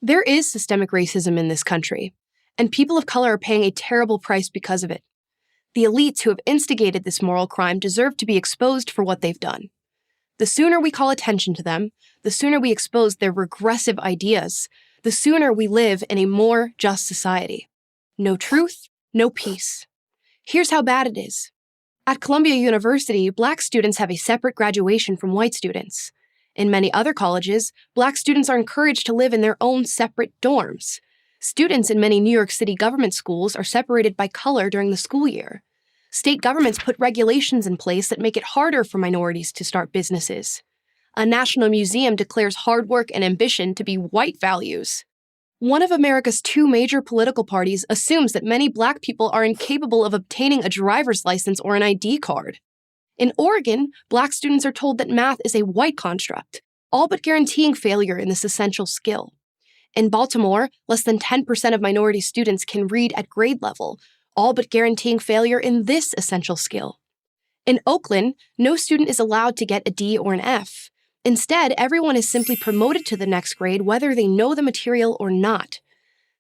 There is systemic racism in this country, and people of color are paying a terrible price because of it. The elites who have instigated this moral crime deserve to be exposed for what they've done. The sooner we call attention to them, the sooner we expose their regressive ideas, the sooner we live in a more just society. No truth, no peace. Here's how bad it is. At Columbia University, Black students have a separate graduation from white students. In many other colleges, Black students are encouraged to live in their own separate dorms. Students in many New York City government schools are separated by color during the school year. State governments put regulations in place that make it harder for minorities to start businesses. A national museum declares hard work and ambition to be white values. One of America's two major political parties assumes that many Black people are incapable of obtaining a driver's license or an ID card. In Oregon, Black students are told that math is a white construct, all but guaranteeing failure in this essential skill. In Baltimore, less than 10% of minority students can read at grade level, all but guaranteeing failure in this essential skill. In Oakland, no student is allowed to get a D or an F. Instead, everyone is simply promoted to the next grade whether they know the material or not.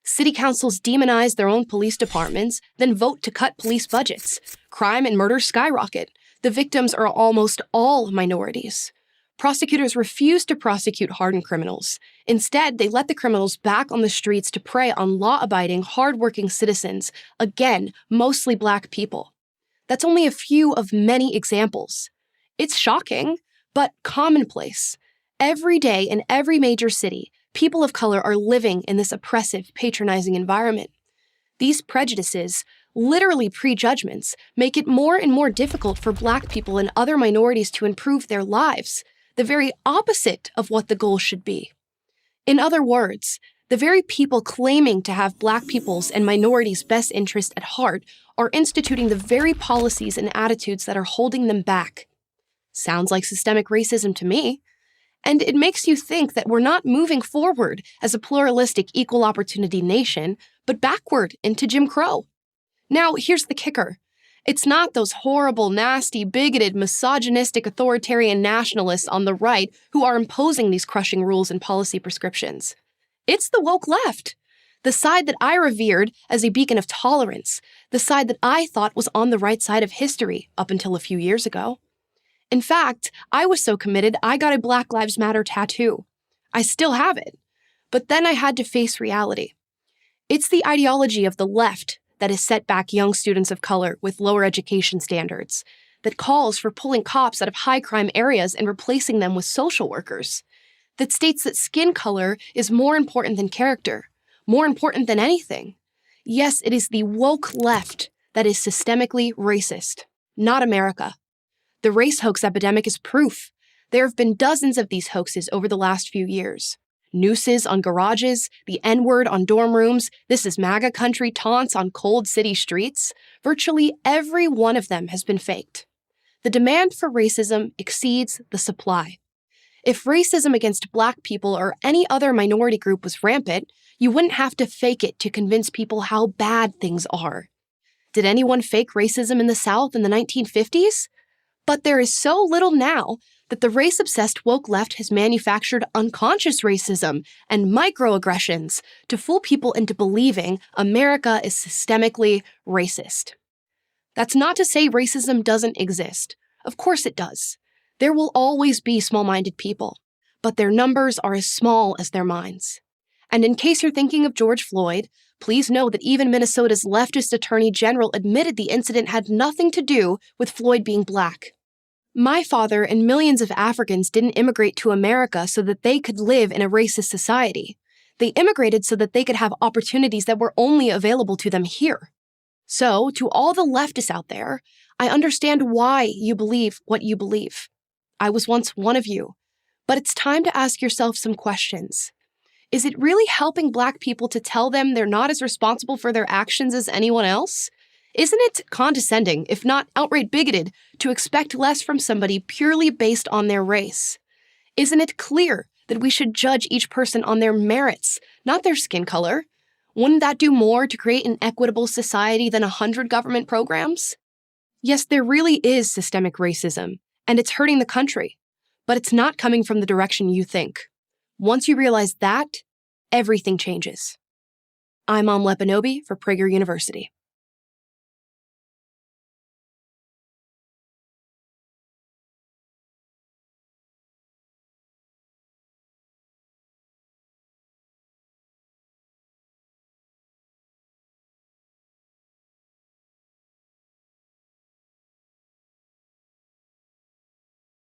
City councils demonize their own police departments, then vote to cut police budgets. Crime and murder skyrocket. The victims are almost all minorities. Prosecutors refuse to prosecute hardened criminals. Instead, they let the criminals back on the streets to prey on law-abiding, hard-working citizens, again, mostly Black people. That's only a few of many examples. It's shocking, but commonplace. Every day in every major city, people of color are living in this oppressive, patronizing environment. These prejudices, literally prejudgments, make it more and more difficult for Black people and other minorities to improve their lives, the very opposite of what the goal should be. In other words, the very people claiming to have Black people's and minorities' best interest at heart are instituting the very policies and attitudes that are holding them back. Sounds like systemic racism to me. And it makes you think that we're not moving forward as a pluralistic, equal opportunity nation, but backward into Jim Crow. Now, here's the kicker. It's not those horrible, nasty, bigoted, misogynistic, authoritarian nationalists on the right who are imposing these crushing rules and policy prescriptions. It's the woke left, the side that I revered as a beacon of tolerance, the side that I thought was on the right side of history up until a few years ago. In fact, I was so committed I got a Black Lives Matter tattoo. I still have it. But then I had to face reality. It's the ideology of the left that has set back young students of color with lower education standards, that calls for pulling cops out of high-crime areas and replacing them with social workers, that states that skin color is more important than character, more important than anything. Yes, it is the woke left that is systemically racist, not America. The race hoax epidemic is proof. There have been dozens of these hoaxes over the last few years. Nooses on garages, the N-word on dorm rooms, this is MAGA country taunts on cold city streets. Virtually every one of them has been faked. The demand for racism exceeds the supply. If racism against Black people or any other minority group was rampant, you wouldn't have to fake it to convince people how bad things are. Did anyone fake racism in the South in the 1950s? But there is so little now that the race-obsessed woke left has manufactured unconscious racism and microaggressions to fool people into believing America is systemically racist. That's not to say racism doesn't exist. Of course it does. There will always be small-minded people, but their numbers are as small as their minds. And in case you're thinking of George Floyd, please know that even Minnesota's leftist attorney general admitted the incident had nothing to do with Floyd being Black. My father and millions of Africans didn't immigrate to America so that they could live in a racist society. They immigrated so that they could have opportunities that were only available to them here. So, to all the leftists out there, I understand why you believe what you believe. I was once one of you. But it's time to ask yourself some questions. Is it really helping Black people to tell them they're not as responsible for their actions as anyone else? Isn't it condescending, if not outright bigoted, to expect less from somebody purely based on their race? Isn't it clear that we should judge each person on their merits, not their skin color? Wouldn't that do more to create an equitable society than 100 government programs? Yes, there really is systemic racism, and it's hurting the country, but it's not coming from the direction you think. Once you realize that, everything changes. I'm Amala Ekpunobi for Prager University.